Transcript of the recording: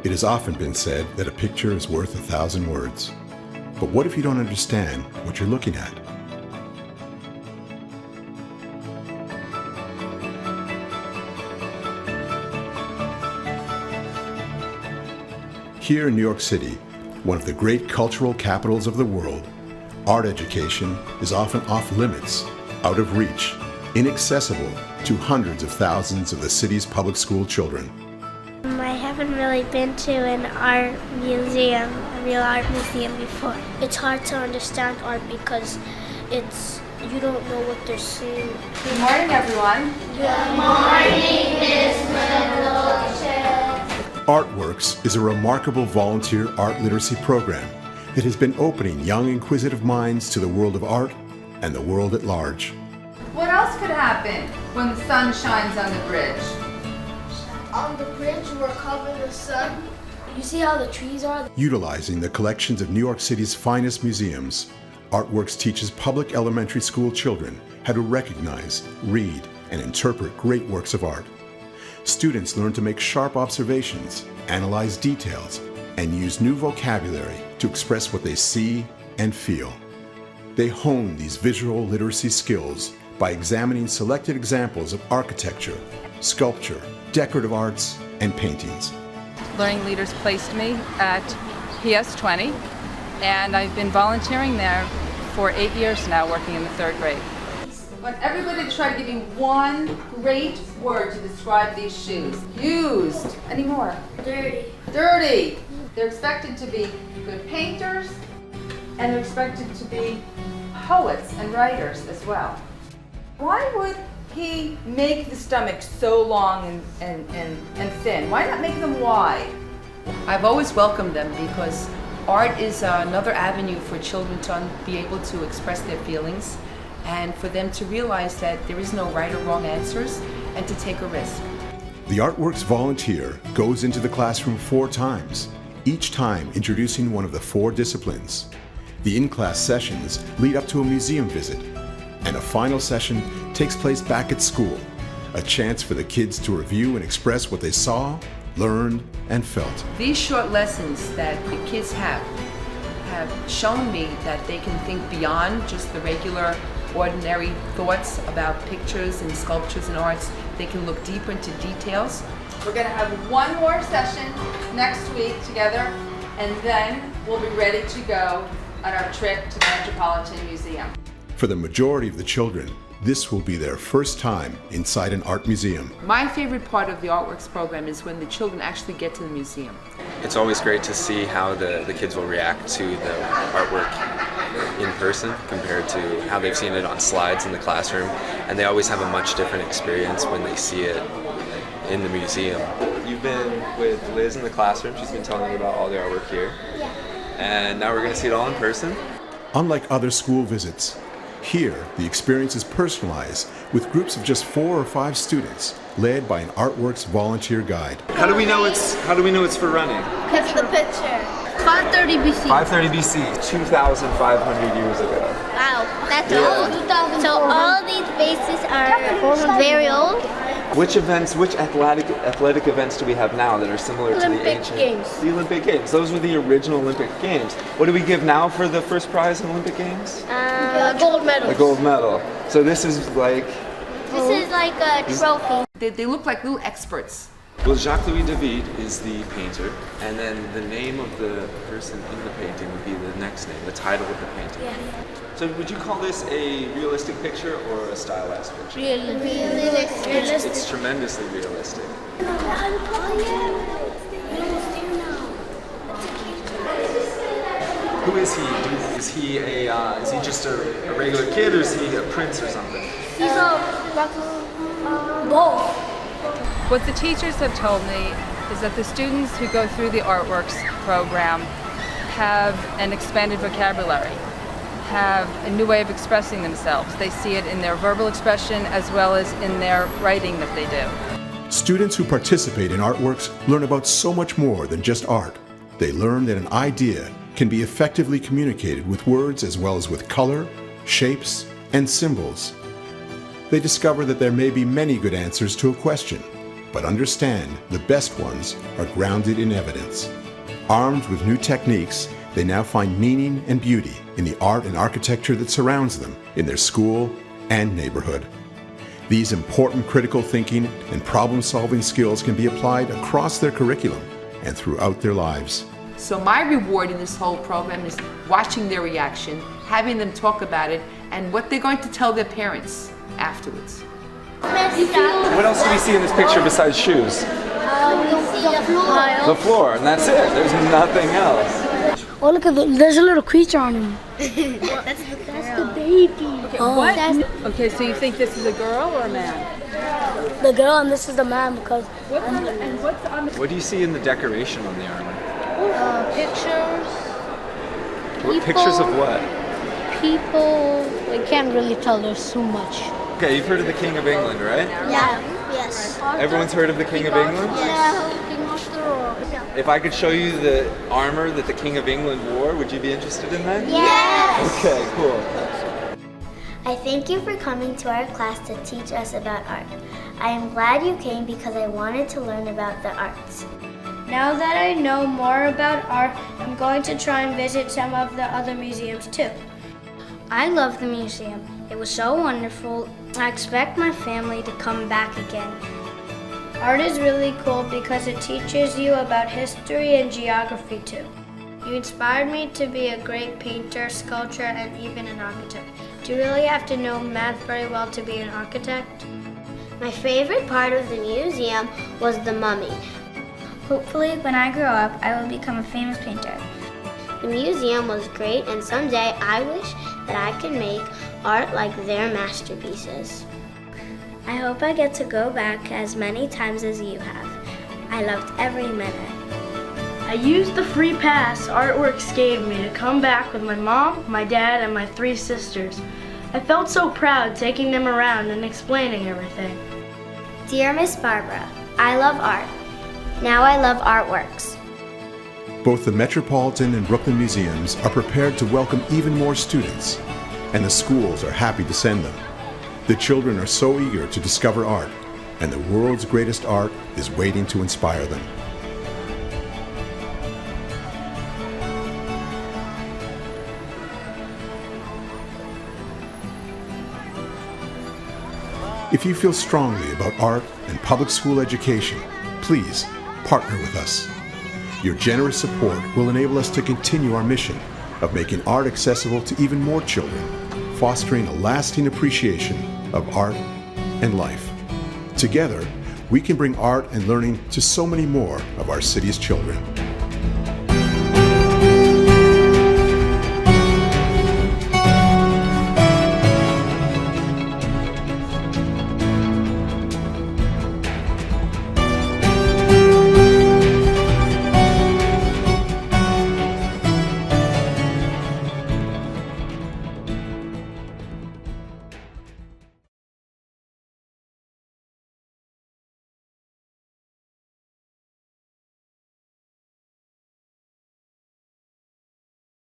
It has often been said that a picture is worth 1,000 words. But what if you don't understand what you're looking at? Here in New York City, one of the great cultural capitals of the world, art education is often off limits, out of reach, inaccessible to hundreds of thousands of the city's public school children. I haven't really been to an art museum, a real art museum before. It's hard to understand art because you don't know what they're seeing. Good morning, everyone. Good morning, Miss Middleton. ArtWorks is a remarkable volunteer art literacy program that has been opening young, inquisitive minds to the world of art and the world at large. What else could happen when the sun shines on the bridge? On the bridge, we're covering the sun. You see how the trees are? Utilizing the collections of New York City's finest museums, ArtWorks teaches public elementary school children how to recognize, read, and interpret great works of art. Students learn to make sharp observations, analyze details, and use new vocabulary to express what they see and feel. They hone these visual literacy skills by examining selected examples of architecture, sculpture, decorative arts, and paintings. Learning Leaders placed me at PS 20, and I've been volunteering there for 8 years now, working in the 3rd grade. I want everybody to try to give you one great word to describe these shoes. Used. Any more? Dirty. Dirty. They're expected to be good painters, and they're expected to be poets and writers as well. Why would he make the stomach so long and thin? Why not make them wide? I've always welcomed them because art is another avenue for children to be able to express their feelings and for them to realize that there is no right or wrong answers and to take a risk. The ArtWorks volunteer goes into the classroom 4 times, each time introducing one of the 4 disciplines. The in-class sessions lead up to a museum visit, and a final session takes place back at school, a chance for the kids to review and express what they saw, learned, and felt. These short lessons that the kids have shown me that they can think beyond just the regular ordinary thoughts about pictures and sculptures and arts. They can look deeper into details. We're going to have one more session next week together, and then we'll be ready to go on our trip to the Metropolitan Museum. For the majority of the children, this will be their first time inside an art museum. My favorite part of the ArtWorks program is when the children actually get to the museum. It's always great to see how the kids will react to the artwork in person compared to how they've seen it on slides in the classroom, and they always have a much different experience when they see it in the museum. You've been with Liz in the classroom. She's been telling you about all the artwork here. Yeah. And now we're going to see it all in person. Unlike other school visits, here the experience is personalized with groups of just 4 or 5 students led by an ArtWorks volunteer guide. How do we know it's for running? Because the picture. 530 BC. 530 BC, 2,500 years ago. Wow, that's old. So all these bases are very old? Which athletic events do we have now that are similar to the ancient? Olympic Games. The Olympic Games. Those were the original Olympic Games. What do we give now for the first prize in Olympic Games? A gold medal. A gold medal. So this is like... This is like a trophy. They look like little experts. Well, Jacques-Louis David is the painter, and then the name of the person in the painting would be the next name, the title of the painting. Yeah. So would you call this a realistic picture or a stylized picture? Realistic. It's tremendously realistic. Who is he? Is he just a regular kid, or is he a prince or something? He's both. What the teachers have told me is that the students who go through the ArtWorks program have an expanded vocabulary, have a new way of expressing themselves. They see it in their verbal expression as well as in their writing that they do. Students who participate in ArtWorks learn about so much more than just art. They learn that an idea can be effectively communicated with words as well as with color, shapes, and symbols. They discover that there may be many good answers to a question, But understand, the best ones are grounded in evidence. Armed with new techniques, they now find meaning and beauty in the art and architecture that surrounds them in their school and neighborhood. These important critical thinking and problem-solving skills can be applied across their curriculum and throughout their lives. So my reward in this whole program is watching their reaction, having them talk about it, and what they're going to tell their parents afterwards. What else do we see in this picture besides shoes? The floor, and that's it. There's nothing else. Oh, look at there's a little creature on him. That's the baby. Okay, okay, so you think this is a girl or a man? The girl, and this is the man because. What do you see in the decoration on the armor? Pictures. What pictures of what? People. I can't really tell. There's so much. Okay, you've heard of the King of England, right? Yeah. Yes. Everyone's heard of the King of England? If I could show you the armor that the King of England wore, would you be interested in that? Yes! Okay, cool. I thank you for coming to our class to teach us about art. I am glad you came because I wanted to learn about the arts. Now that I know more about art, I'm going to try and visit some of the other museums too. I love the museum. It was so wonderful. I expect my family to come back again. Art is really cool because it teaches you about history and geography too. You inspired me to be a great painter, sculptor, and even an architect. Do you really have to know math very well to be an architect? My favorite part of the museum was the mummy. Hopefully, when I grow up, I will become a famous painter. The museum was great, and someday I wish that I can make art like their masterpieces. I hope I get to go back as many times as you have. I loved every minute. I used the free pass ArtWorks gave me to come back with my mom, my dad, and my 3 sisters. I felt so proud taking them around and explaining everything. Dear Miss Barbara, I love art. Now I love ArtWorks. Both the Metropolitan and Brooklyn museums are prepared to welcome even more students, and the schools are happy to send them. The children are so eager to discover art, and the world's greatest art is waiting to inspire them. If you feel strongly about art and public school education, please partner with us. Your generous support will enable us to continue our mission of making art accessible to even more children, fostering a lasting appreciation of art and life. Together, we can bring art and learning to so many more of our city's children.